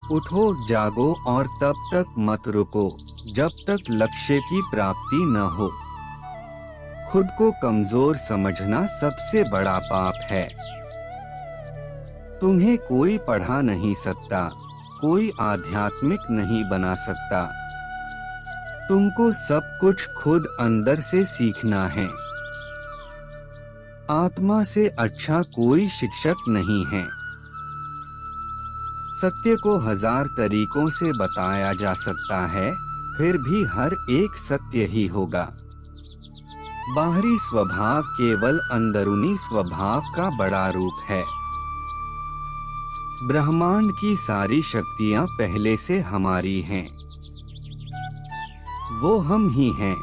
उठो, जागो और तब तक मत रुको जब तक लक्ष्य की प्राप्ति न हो। खुद को कमजोर समझना सबसे बड़ा पाप है। तुम्हें कोई पढ़ा नहीं सकता, कोई आध्यात्मिक नहीं बना सकता। तुमको सब कुछ खुद अंदर से सीखना है। आत्मा से अच्छा कोई शिक्षक नहीं है। सत्य को 1000 तरीकों से बताया जा सकता है, फिर भी हर एक सत्य ही होगा। बाहरी स्वभाव केवल अंदरूनी स्वभाव का बड़ा रूप है। ब्रह्मांड की सारी शक्तियां पहले से हमारी हैं। वो हम ही हैं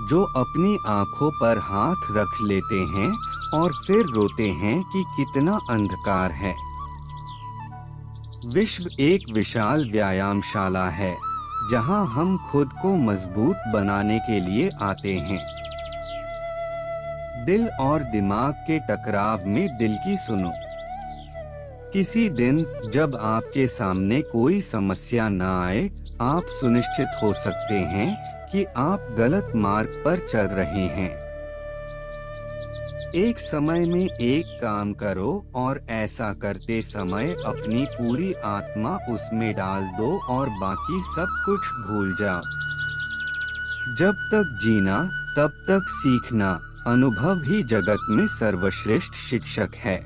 जो अपनी आंखों पर हाथ रख लेते हैं और फिर रोते हैं कि कितना अंधकार है। विश्व एक विशाल व्यायामशाला है, जहां हम खुद को मजबूत बनाने के लिए आते हैं। दिल और दिमाग के टकराव में दिल की सुनो। किसी दिन जब आपके सामने कोई समस्या न आए, आप सुनिश्चित हो सकते हैं कि आप गलत मार्ग पर चल रहे हैं। एक समय में एक काम करो और ऐसा करते समय अपनी पूरी आत्मा उसमें डाल दो और बाकी सब कुछ भूल जाओ। जब तक जीना तब तक सीखना, अनुभव ही जगत में सर्वश्रेष्ठ शिक्षक है।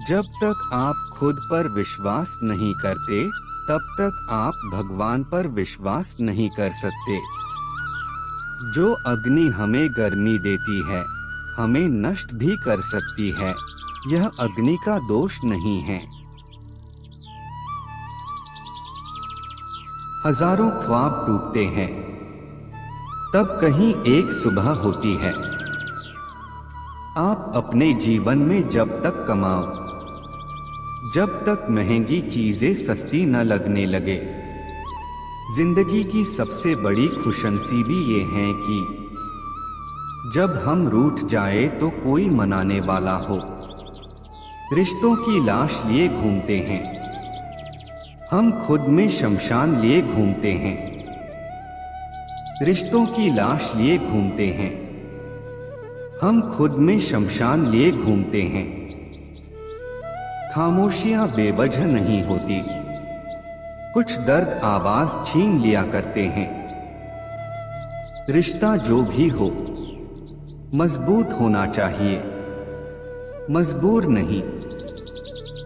जब तक आप खुद पर विश्वास नहीं करते, तब तक आप भगवान पर विश्वास नहीं कर सकते। जो अग्नि हमें गर्मी देती है, हमें नष्ट भी कर सकती है। यह अग्नि का दोष नहीं है। हजारों ख्वाब टूटते हैं, तब कहीं एक सुबह होती है। आप अपने जीवन में जब तक कमाओ, जब तक महंगी चीजें सस्ती न लगने लगे। जिंदगी की सबसे बड़ी खुशनसीबी ये है कि जब हम रूठ जाए तो कोई मनाने वाला हो। रिश्तों की लाश लिए घूमते हैं, हम खुद में शमशान लिए घूमते हैं। रिश्तों की लाश लिए घूमते हैं, हम खुद में शमशान लिए घूमते हैं। खामोशियां बेवजह नहीं होती, कुछ दर्द आवाज छीन लिया करते हैं। रिश्ता जो भी हो, मजबूत होना चाहिए, मजबूर नहीं।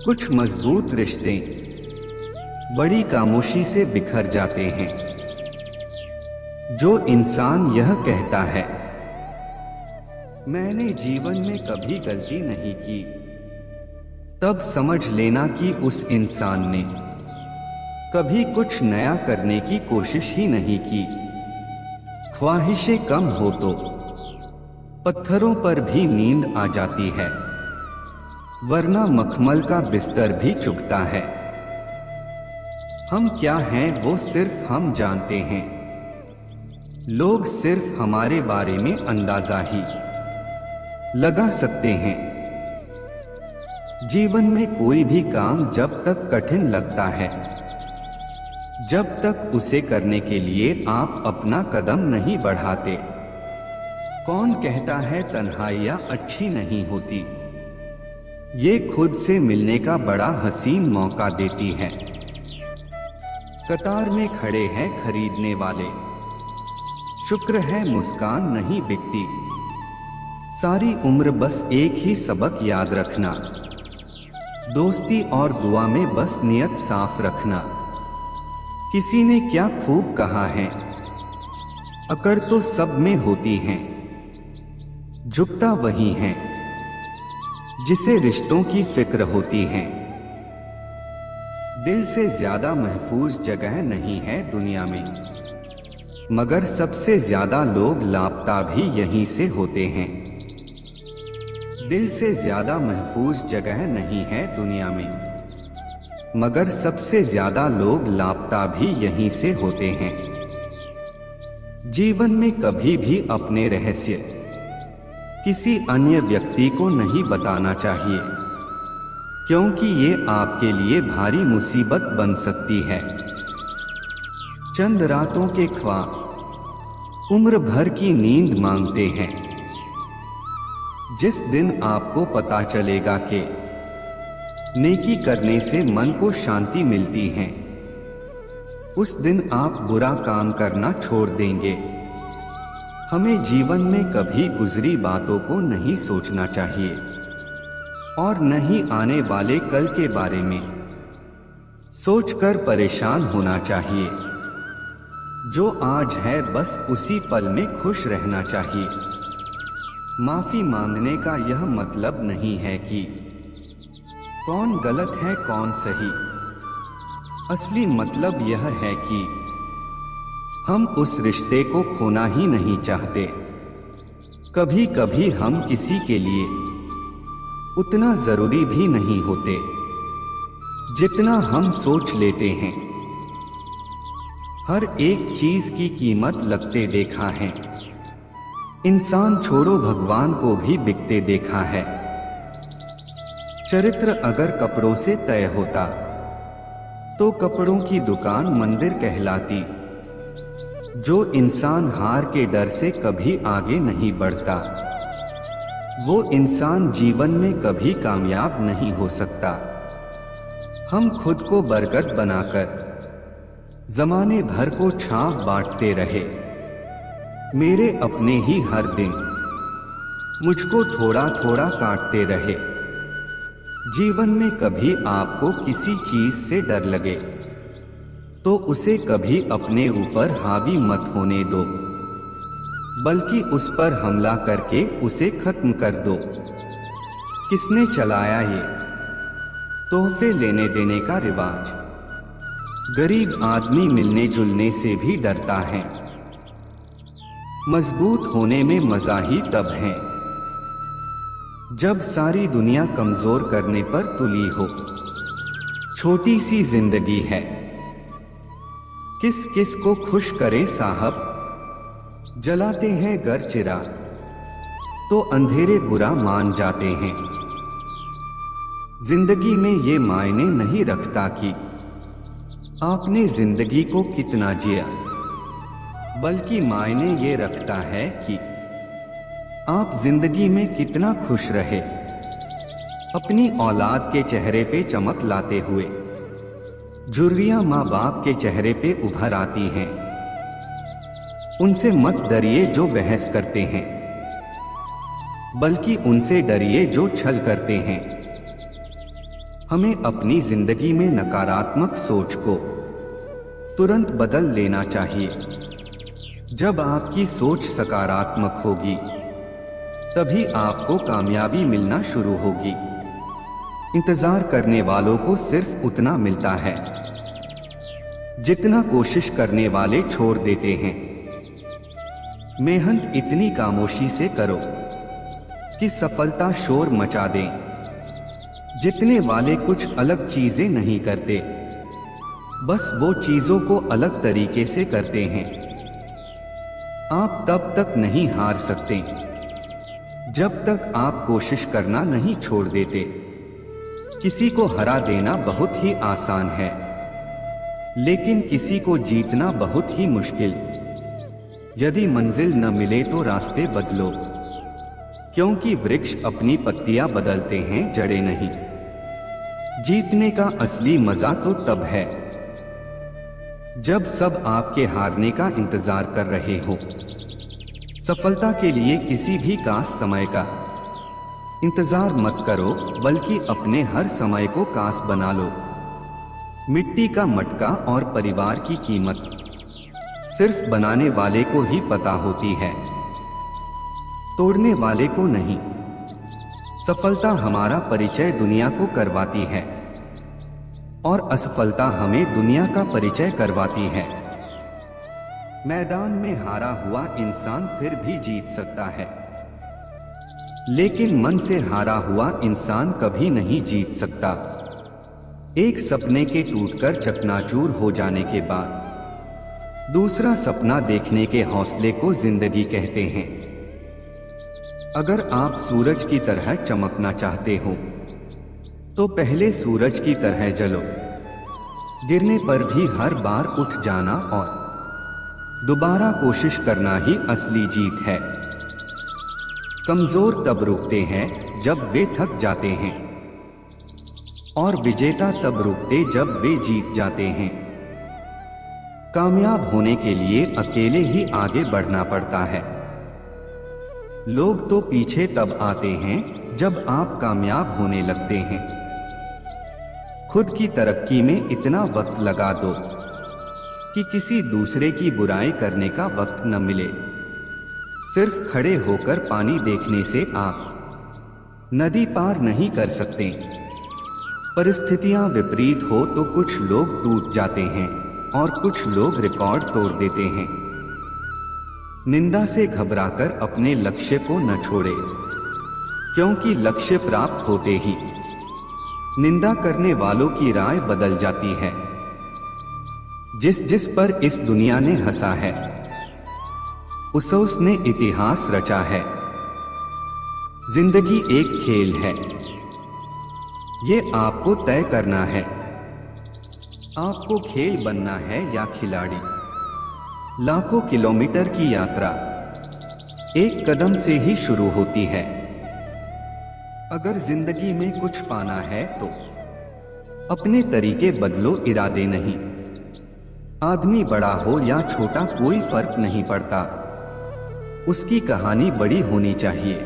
कुछ मजबूत रिश्ते बड़ी खामोशी से बिखर जाते हैं। जो इंसान यह कहता है, मैंने जीवन में कभी गलती नहीं की, तब समझ लेना कि उस इंसान ने कभी कुछ नया करने की कोशिश ही नहीं की। ख्वाहिशें कम हो तो पत्थरों पर भी नींद आ जाती है, वरना मखमल का बिस्तर भी चुभता है। हम क्या हैं वो सिर्फ हम जानते हैं। लोग सिर्फ हमारे बारे में अंदाजा ही लगा सकते हैं। जीवन में कोई भी काम जब तक कठिन लगता है, जब तक उसे करने के लिए आप अपना कदम नहीं बढ़ाते। कौन कहता है तन्हाइयां अच्छी नहीं होती? ये खुद से मिलने का बड़ा हसीन मौका देती है। कतार में खड़े हैं खरीदने वाले, शुक्र है मुस्कान नहीं बिकती। सारी उम्र बस एक ही सबक याद रखना, दोस्ती और दुआ में बस नियत साफ रखना। किसी ने क्या खूब कहा है, अकड़ तो सब में होती है, झुकता वही है जिसे रिश्तों की फिक्र होती है। दिल से ज्यादा महफूज जगह नहीं है दुनिया में, मगर सबसे ज्यादा लोग लापता भी यहीं से होते हैं। दिल से ज्यादा महफूज जगह नहीं है दुनिया में, मगर सबसे ज्यादा लोग लापता भी यहीं से होते हैं। जीवन में कभी भी अपने रहस्य किसी अन्य व्यक्ति को नहीं बताना चाहिए। क्योंकि ये आपके लिए भारी मुसीबत बन सकती है। चंद रातों के ख्वाब उम्र भर की नींद मांगते हैं। जिस दिन आपको पता चलेगा कि नेकी करने से मन को शांति मिलती है, उस दिन आप बुरा काम करना छोड़ देंगे। हमें जीवन में कभी गुजरी बातों को नहीं सोचना चाहिए और न ही आने वाले कल के बारे में सोचकर परेशान होना चाहिए। जो आज है बस उसी पल में खुश रहना चाहिए। माफी मांगने का यह मतलब नहीं है कि कौन गलत है कौन सही। असली मतलब यह है कि हम उस रिश्ते को खोना ही नहीं चाहते। कभी कभी हम किसी के लिए उतना जरूरी भी नहीं होते जितना हम सोच लेते हैं। हर एक चीज की कीमत लगते देखा है। इंसान छोड़ो भगवान को भी बिकते देखा है। चरित्र अगर कपड़ों से तय होता तो कपड़ों की दुकान मंदिर कहलाती। जो इंसान हार के डर से कभी आगे नहीं बढ़ता, वो इंसान जीवन में कभी कामयाब नहीं हो सकता। हम खुद को बरगद बनाकर जमाने भर को छांव बांटते रहे। मेरे अपने ही हर दिन मुझको थोड़ा थोड़ा काटते रहे। जीवन में कभी आपको किसी चीज से डर लगे तो उसे कभी अपने ऊपर हावी मत होने दो, बल्कि उस पर हमला करके उसे खत्म कर दो। किसने चलाया ये तोहफे लेने देने का रिवाज? गरीब आदमी मिलने जुलने से भी डरता है। मजबूत होने में मजा ही तब है जब सारी दुनिया कमजोर करने पर तुली हो। छोटी सी जिंदगी है, किस किस को खुश करे साहब। जलाते हैं घर चिरा तो अंधेरे बुरा मान जाते हैं। जिंदगी में ये मायने नहीं रखता कि आपने जिंदगी को कितना जिया, बल्कि मायने ये रखता है कि आप जिंदगी में कितना खुश रहे। अपनी औलाद के चेहरे पे चमक लाते हुए झुर्रियां माँ बाप के चेहरे पे उभर आती हैं। उनसे मत डरिए जो बहस करते हैं, बल्कि उनसे डरिए जो छल करते हैं। हमें अपनी जिंदगी में नकारात्मक सोच को तुरंत बदल लेना चाहिए। जब आपकी सोच सकारात्मक होगी तभी आपको कामयाबी मिलना शुरू होगी। इंतजार करने वालों को सिर्फ उतना मिलता है जितना कोशिश करने वाले छोड़ देते हैं। मेहनत इतनी खामोशी से करो कि सफलता शोर मचा दे। जितने वाले कुछ अलग चीजें नहीं करते, बस वो चीजों को अलग तरीके से करते हैं। आप तब तक नहीं हार सकते जब तक आप कोशिश करना नहीं छोड़ देते। किसी को हरा देना बहुत ही आसान है, लेकिन किसी को जीतना बहुत ही मुश्किल। यदि मंजिल न मिले तो रास्ते बदलो, क्योंकि वृक्ष अपनी पत्तियां बदलते हैं, जड़ें नहीं। जीतने का असली मजा तो तब है जब सब आपके हारने का इंतजार कर रहे हो। सफलता के लिए किसी भी खास समय का इंतजार मत करो, बल्कि अपने हर समय को खास बना लो। मिट्टी का मटका और परिवार की कीमत सिर्फ बनाने वाले को ही पता होती है, तोड़ने वाले को नहीं। सफलता हमारा परिचय दुनिया को करवाती है और असफलता हमें दुनिया का परिचय करवाती है। मैदान में हारा हुआ इंसान फिर भी जीत सकता है, लेकिन मन से हारा हुआ इंसान कभी नहीं जीत सकता। एक सपने के टूटकर चकनाचूर हो जाने के बाद दूसरा सपना देखने के हौसले को जिंदगी कहते हैं। अगर आप सूरज की तरह चमकना चाहते हो तो पहले सूरज की तरह जलो। गिरने पर भी हर बार उठ जाना और दोबारा कोशिश करना ही असली जीत है। कमजोर तब रुकते हैं जब वे थक जाते हैं, और विजेता तब रुकते जब वे जीत जाते हैं। कामयाब होने के लिए अकेले ही आगे बढ़ना पड़ता है। लोग तो पीछे तब आते हैं जब आप कामयाब होने लगते हैं। खुद की तरक्की में इतना वक्त लगा दो कि किसी दूसरे की बुराई करने का वक्त न मिले। सिर्फ खड़े होकर पानी देखने से आप नदी पार नहीं कर सकते। परिस्थितियां विपरीत हो तो कुछ लोग टूट जाते हैं और कुछ लोग रिकॉर्ड तोड़ देते हैं। निंदा से घबराकर अपने लक्ष्य को न छोड़े, क्योंकि लक्ष्य प्राप्त होते ही निंदा करने वालों की राय बदल जाती है। जिस जिस पर इस दुनिया ने हंसा है, उसने इतिहास रचा है। जिंदगी एक खेल है, ये आपको तय करना है। आपको खेल बनना है या खिलाड़ी। लाखों किलोमीटर की यात्रा एक कदम से ही शुरू होती है। अगर जिंदगी में कुछ पाना है तो अपने तरीके बदलो, इरादे नहीं। आदमी बड़ा हो या छोटा कोई फर्क नहीं पड़ता, उसकी कहानी बड़ी होनी चाहिए।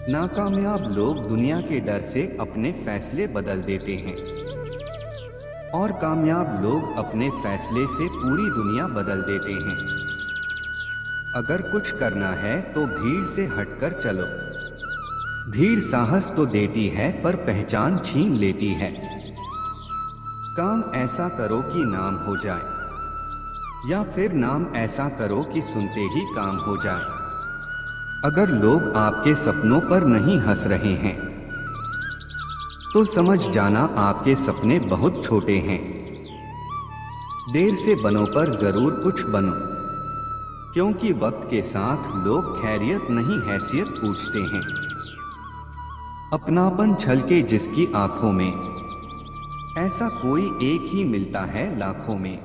नाकामयाब लोग दुनिया के डर से अपने फैसले बदल देते हैं, और कामयाब लोग अपने फैसले से पूरी दुनिया बदल देते हैं। अगर कुछ करना है तो भीड़ से हटकर चलो। भीड़ साहस तो देती है पर पहचान छीन लेती है। काम ऐसा करो कि नाम हो जाए, या फिर नाम ऐसा करो कि सुनते ही काम हो जाए। अगर लोग आपके सपनों पर नहीं हंस रहे हैं तो समझ जाना आपके सपने बहुत छोटे हैं। देर से बनो पर जरूर कुछ बनो, क्योंकि वक्त के साथ लोग खैरियत नहीं हैसियत पूछते हैं। अपनापन छलके जिसकी आंखों में, ऐसा कोई एक ही मिलता है लाखों में।